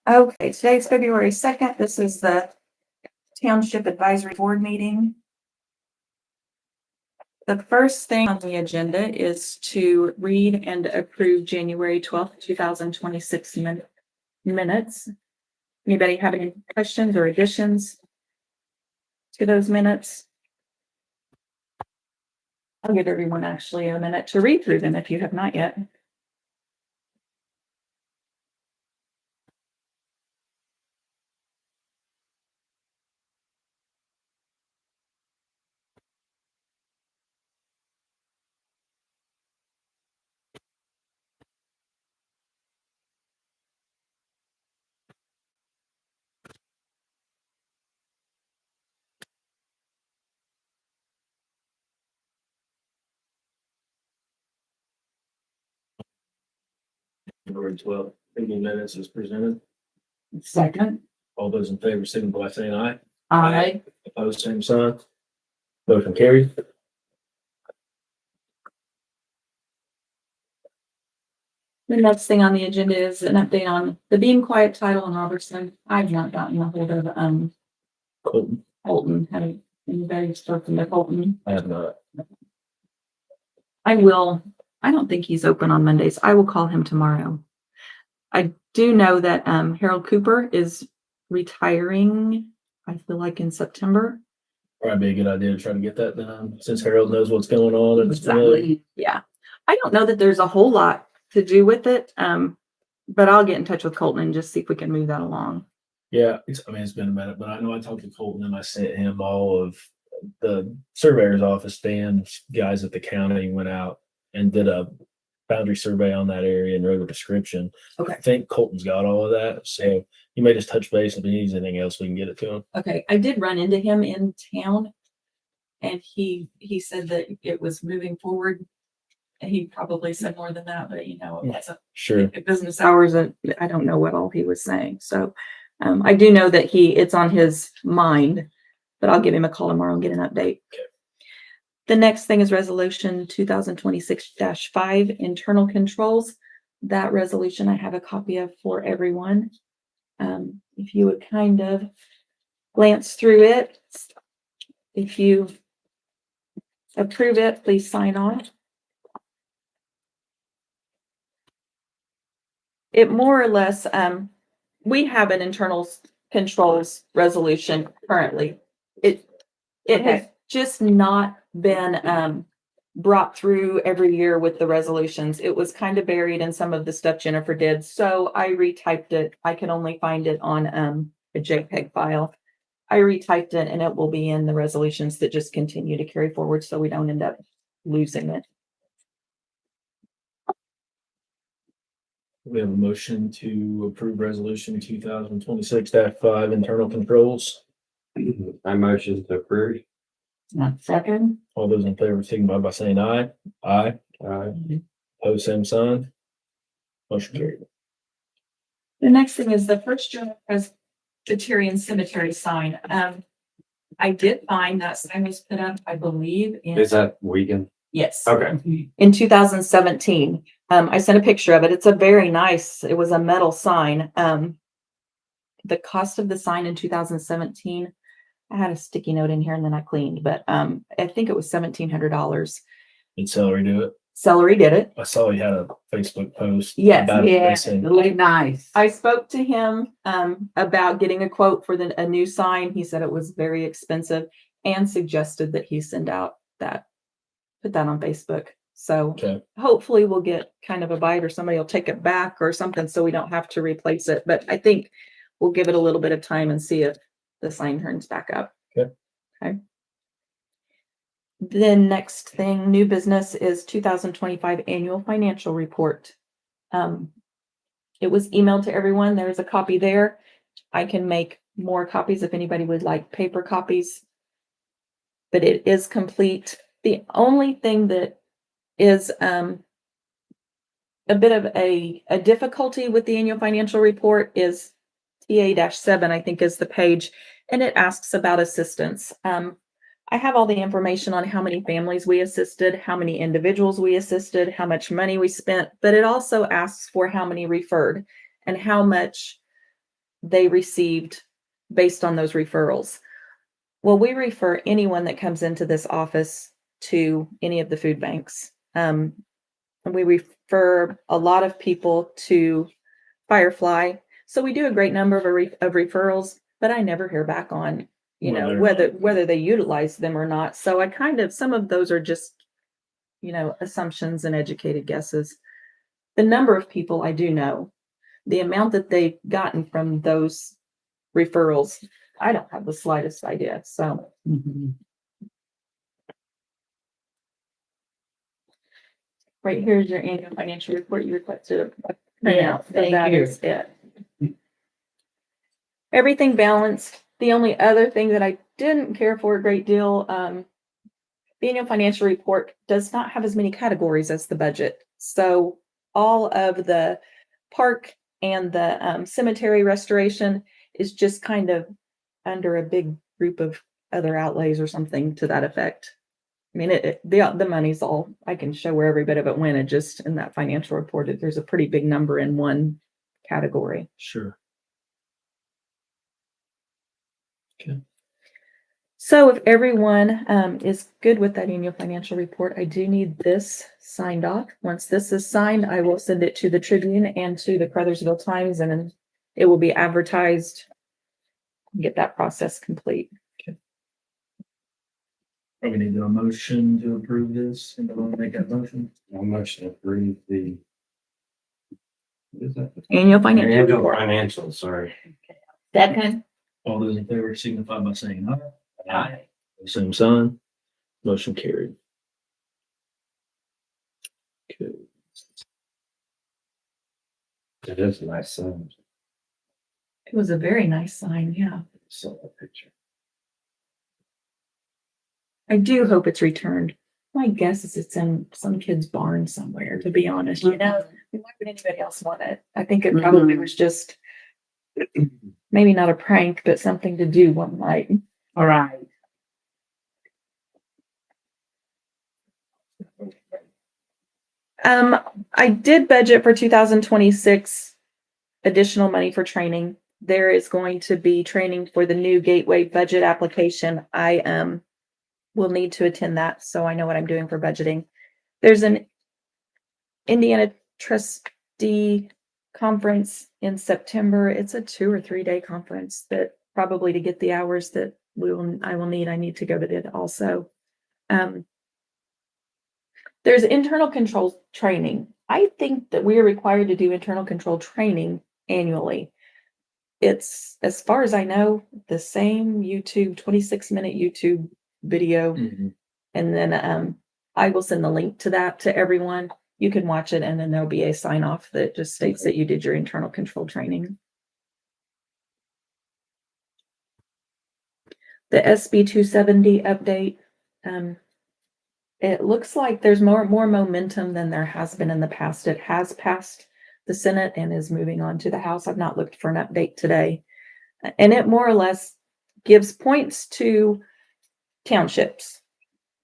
Okay, today's February 2nd. This is the Township Advisory Board meeting. The first thing on the agenda is to read and approve January 12th, 2026 minutes. Anybody have any questions or additions to those minutes? I'll give everyone actually a minute to read through them if you have not yet. Number 12, meeting minutes is presented. Second. All those in favor, signify by saying aye. Aye. Opposed, same sign. Motion carried. The next thing on the agenda is an update on the Being Quiet title in Robertson. I've not gotten a hold of Colton, Colton. Haven't anybody spoken to Colton? I have not. I will. I don't think he's open on Mondays. I will call him tomorrow. I do know that Harold Cooper is retiring, I feel like in September. Probably be a good idea to try to get that done since Harold knows what's going on. And Exactly. Yeah. I don't know that there's a whole lot to do with it. But I'll get in touch with Colton and just see if we can move that along. Yeah, it's been a minute, but I know I talked to Colton and I sent him all of the surveyor's office. Dan's guys at the county went out and did a boundary survey on that area and wrote a description. Okay. I think Colton's got all of that, so you may just touch base. If he needs anything else, we can get it to him. Okay. I did run into him in town and he said that it was moving forward. And he probably said more than that, but it wasn't Sure. business hours. And I don't know what all he was saying. So I do know that it's on his mind, but I'll give him a call tomorrow and get an update. Okay. The next thing is resolution 2026-5 internal controls. That resolution I have a copy of for everyone. If you would kind of glance through it, if you approve it, please sign on. It more or less, we have an internal controls resolution currently. It has just not been brought through every year with the resolutions. It was kind of buried in some of the stuff Jennifer did. So I retyped it. I can only find it on a JPEG file. I retyped it and it will be in the resolutions that just continue to carry forward so we don't end up losing it. We have a motion to approve resolution 2026-5 internal controls. I motion to approve. Second. All those in favor signify by saying aye. Aye. Aye. Opposed, same sign. Motion carried. The next thing is the First General Presbyterian Cemetery sign. I did find that sign was put up, I believe, Is that Wigan? yes. Okay. In 2017. I sent a picture of it. It's it was a metal sign. The cost of the sign in 2017, I had a sticky note in here and then I cleaned, but I think it was $1,700. Did Celery do it? Celery did it. I saw he had a Facebook post. Yes. about it. They said, Really nice. I spoke to him about getting a quote for a new sign. He said it was very expensive and suggested that he put that on Facebook. So okay. hopefully we'll get kind of a bite or somebody will take it back or something so we don't have to replace it. But I think we'll give it a little bit of time and see if the sign turns back up. Okay. Okay. Then next thing, new business is 2025 annual financial report. It was emailed to everyone. There's a copy there. I can make more copies if anybody would like paper copies, but it is complete. The only thing that is a bit of a difficulty with the annual financial report is TA-7, I think is the page, and it asks about assistance. I have all the information on how many families we assisted, how many individuals we assisted, how much money we spent, but it also asks for how many referred and how much they received based on those referrals. Well, we refer anyone that comes into this office to any of the food banks. And we refer a lot of people to Firefly. So we do a great number of referrals, but I never hear back on, whether they utilize them or not. So I some of those are just, assumptions and educated guesses. The number of people I do know, the amount that they've gotten from those referrals, I don't have the slightest idea. So right here's your annual financial report. You requested a printout. So thank that you. is it. Everything balanced. The only other thing that I didn't care for a great deal, the annual financial report does not have as many categories as the budget. So all of the park and the cemetery restoration is just kind of under a big group of other outlays or something to that effect. I mean, the money's all, I can show where every bit of it went. It just in that financial report, there's a pretty big number in one category. Sure. Okay. So if everyone is good with that annual financial report, I do need this signed off. Once this is signed, I will send it to the Tribune and to the Crothersville Times, and then it will be advertised. Get that process complete. Probably need a motion to approve this. And I'll make that motion. I motion to approve the. What is that? Annual financial Annual report. financial, sorry. Second. All those in favor signify by saying aye. Aye. Same sign. Motion carried. Okay. It is a nice sign. It was a very nice sign, yeah. Saw that picture. I do hope it's returned. My guess is it's in some kid's barn somewhere, to be honest, Why would anybody else want it? I think it probably was just maybe not a prank, but something to do one night. All right. I did budget for 2026 additional money for training. There is going to be training for the new Gateway budget application. I will need to attend that, so I know what I'm doing for budgeting. There's an Indiana trustee conference in September. It's a 2 or 3 day conference that probably to get the hours that I will need. I need to go to it also. There's internal control training. I think that we are required to do internal control training annually. It's, as far as I know, the same 26-minute YouTube video. Mm-hmm. And then I will send the link to that to everyone. You can watch it, and then there'll be a sign off that just states that you did your internal control training. The SB 270 update. It looks like there's more momentum than there has been in the past. It has passed the Senate and is moving on to the House. I've not looked for an update today. And it more or less gives points to townships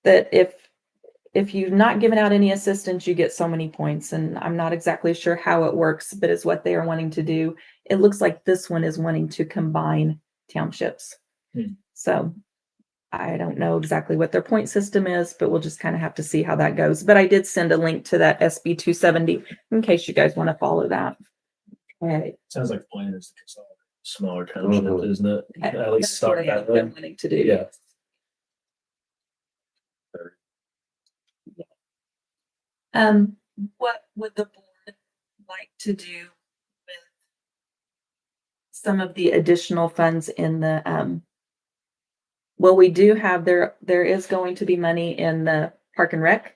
that if you've not given out any assistance, you get so many points. And I'm not exactly sure how it works, but it's what they are wanting to do. It looks like this one is wanting to combine townships. So I don't know exactly what their point system is, but we'll just kind of have to see how that goes. But I did send a link to that SB 270 in case you guys want to follow that. Okay. Sounds like plan is to consolidate smaller townships, isn't it? At least That's start what that I've way. been wanting to do. Yeah. What would the board like to do with some of the additional funds in the well, we do have there is going to be money in the Park and Rec.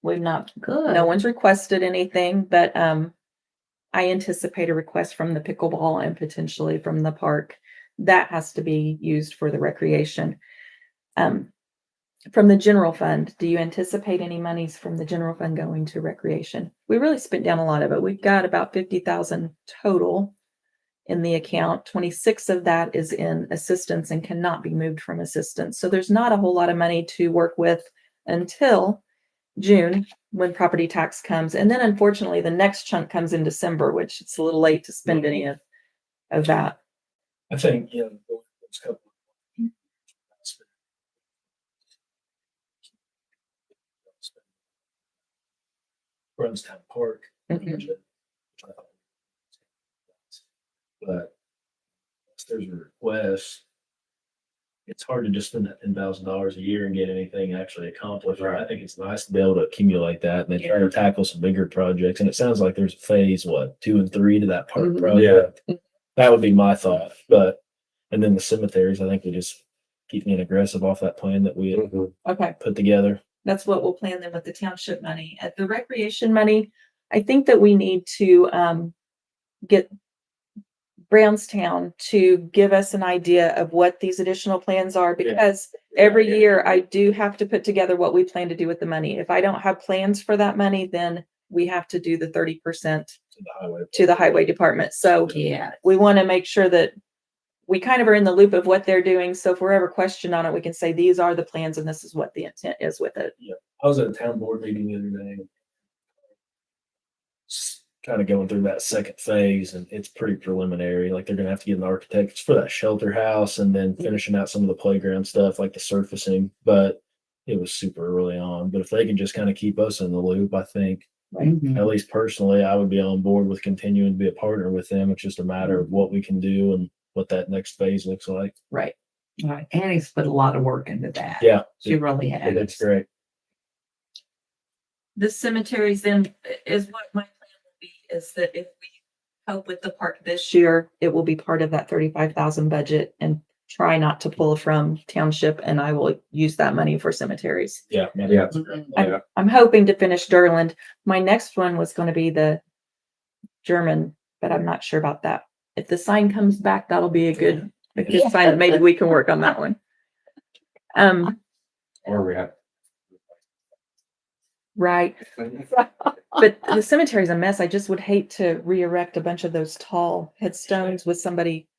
We've not, Good. no one's requested anything, but I anticipate a request from the pickleball and potentially from the park. That has to be used for the recreation. From the general fund, do you anticipate any monies from the general fund going to recreation? We really spent down a lot of it. We've got about 50,000 total in the account. 26 of that is in assistance and cannot be moved from assistance. So there's not a whole lot of money to work with until June when property tax comes. And then unfortunately the next chunk comes in December, which it's a little late to spend any of that. I think, you know, those couple. Brownstown Park. Mhm. But if there's a request, it's hard to just spend that $10,000 a year and get anything actually accomplished. I think it's nice to be able to accumulate that and then try to tackle some bigger projects. And it sounds like there's a phase, 2 and 3 to that park Mhm. project. That would be my thought, and then the cemeteries, I think we just keep being aggressive off that plan that we had Okay. put together. That's what we'll plan then with the township money. At the recreation money, I think that we need to get Brownstown to give us an idea of what these additional plans are, because every year I do have to put together what we plan to do with the money. If I don't have plans for that money, then we have to do the 30% to the highway department. So Yeah. we want to make sure that we kind of are in the loop of what they're doing. So if we're ever questioned on it, we can say, these are the plans and this is what the intent is with it. I was at a town board meeting the other day. Kind of going through that second phase, and it's pretty preliminary. Like they're gonna have to get an architect. It's for that shelter house and then finishing out some of the playground stuff, like the surfacing. But it was super early on. But if they can just kind of keep us in the loop, I think Mhm. at least personally, I would be on board with continuing to be a partner with them. It's just a matter of what we can do and what that next phase looks like. Right. Right. Annie's put a lot of work into that. Yeah, She really has. it's great. The cemeteries then is what my plan will be, is that if we help with the park this year, it will be part of that 35,000 budget, and try not to pull from township, and I will use that money for cemeteries. Yeah, Mhm. I'm hoping to finish Durland. My next one was going to be the German, but I'm not sure about that. If the sign comes back, that'll be a good sign that maybe we can work on that one. Or we have. Right. But the cemetery's a mess. I just would hate to re-erect a bunch of those tall headstones with somebody,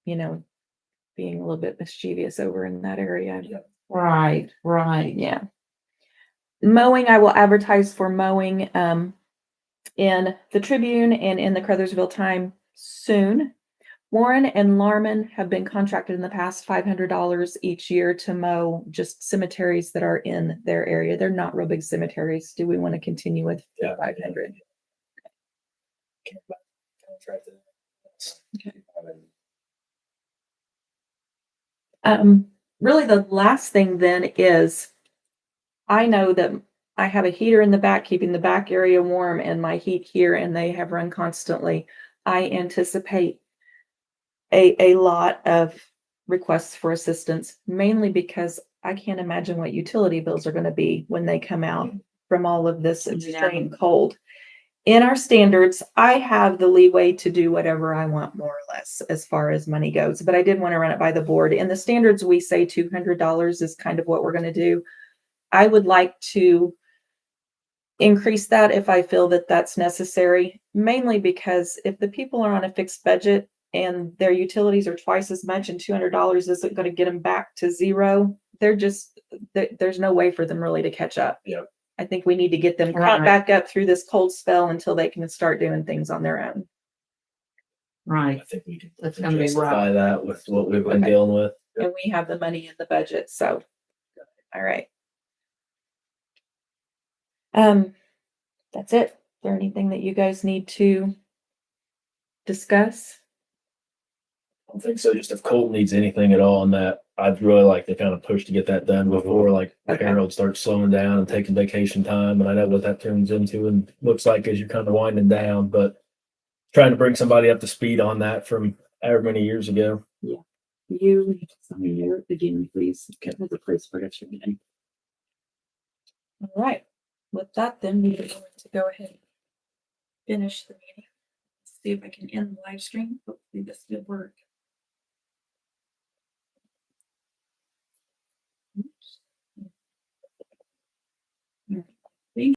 being a little bit mischievous over in that area. Right. Right. Yeah. Mowing, I will advertise for mowing in the Tribune and in the Crothersville Time soon. Warren and Larman have been contracted in the past $500 each year to mow just cemeteries that are in their area. They're not real big cemeteries. Do we want to continue with 500? Really the last thing then is, I know that I have a heater in the back, keeping the back area warm, and my heat here, and they have run constantly. I anticipate a lot of requests for assistance, mainly because I can't imagine what utility bills are going to be when they come out from all of this extreme cold. In our standards, I have the leeway to do whatever I want, more or less, as far as money goes, but I did want to run it by the board. In the standards, we say $200 is kind of what we're going to do. I would like to increase that if I feel that that's necessary, mainly because if the people are on a fixed budget and their utilities are twice as much and $200 isn't going to get them back to zero, there's no way for them really to catch up. Yeah. I think we need to get them caught back up through this cold spell until they can start doing things on their own. Right. I think we can That's gonna be justify rough. that with what we've been Okay. dealing with. And we have the money in the budget, so. All right. That's it. Is there anything that you guys need to discuss? I don't think so. Just if Colt needs anything at all on that, I'd really like to kind of push to get that done before like Okay. Harold starts slowing down and taking vacation time. And I know what that turns into and looks like as you're kind of winding down, but trying to bring somebody up to speed on that from however many years ago. You sign here at the beginning, please. Get the place for it. All right. With that, then we are going to go ahead and finish the meeting. See if I can end the live stream. Hopefully this will work.